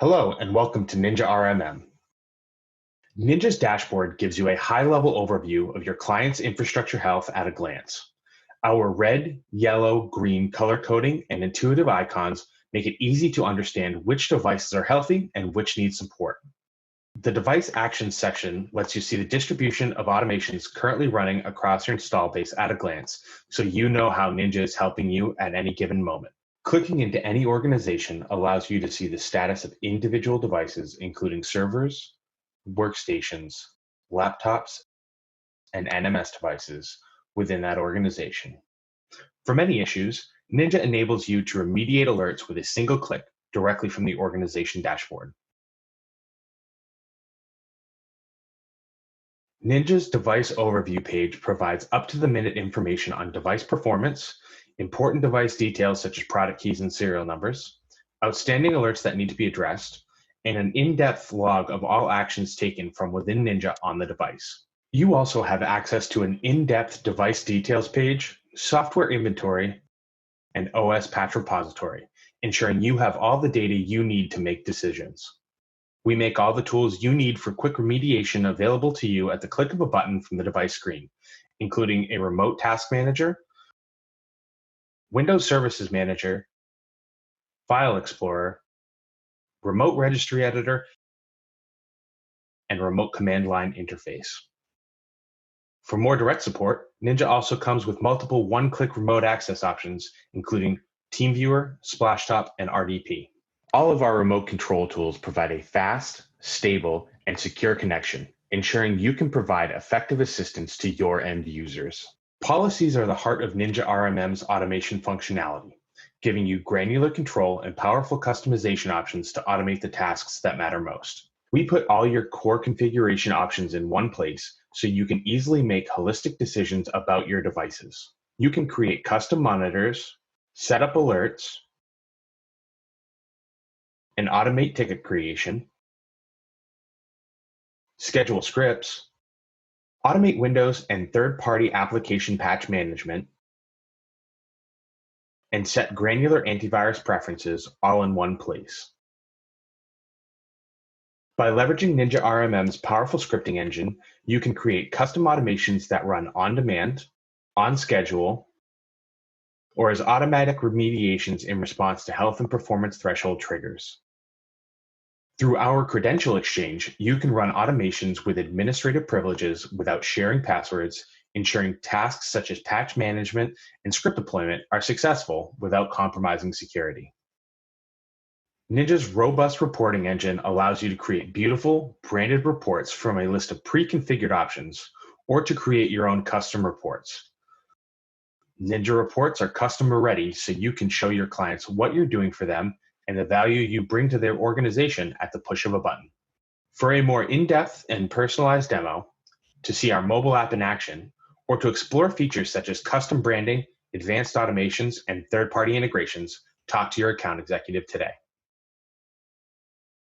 Hello and welcome to NinjaRMM. Ninja's dashboard gives you a high-level overview of your client's infrastructure health at a glance. Our red, yellow, green color coding and intuitive icons make it easy to understand which devices are healthy and which need support. The Device Actions section lets you see the distribution of automations currently running across your install base at a glance, so you know how Ninja is helping you at any given moment. Clicking into any organization allows you to see the status of individual devices, including servers, workstations, laptops, and NMS devices within that organization. For many issues, Ninja enables you to remediate alerts with a single click directly from the organization dashboard. Ninja's device overview page provides up-to-the-minute information on device performance, important device details such as product keys and serial numbers, outstanding alerts that need to be addressed, and an in-depth log of all actions taken from within Ninja on the device. You also have access to an in-depth device details page, software inventory, and OS patch repository, ensuring you have all the data you need to make decisions. We make all the tools you need for quick remediation available to you at the click of a button from the device screen, including a remote task manager, Windows Services Manager, File Explorer, remote registry editor, and remote command line interface. For more direct support, Ninja also comes with multiple one-click remote access options, including TeamViewer, Splashtop, and RDP. All of our remote control tools provide a fast, stable, and secure connection, ensuring you can provide effective assistance to your end users. Policies are the heart of NinjaRMM's automation functionality, giving you granular control and powerful customization options to automate the tasks that matter most. We put all your core configuration options in one place so you can easily make holistic decisions about your devices. You can create custom monitors, set up alerts, and automate ticket creation, schedule scripts, automate Windows and third-party application patch management, and set granular antivirus preferences all in one place. By leveraging NinjaRMM's powerful scripting engine, you can create custom automations that run on demand, on schedule, or as automatic remediations in response to health and performance threshold triggers. Through our credential exchange, you can run automations with administrative privileges without sharing passwords, ensuring tasks such as patch management and script deployment are successful without compromising security. Ninja's robust reporting engine allows you to create beautiful, branded reports from a list of pre-configured options, or to create your own custom reports. Ninja reports are customer ready, so you can show your clients what you're doing for them and the value you bring to their organization at the push of a button. For a more in-depth and personalized demo, to see our mobile app in action, or to explore features such as custom branding, advanced automations, and third-party integrations, talk to your account executive today.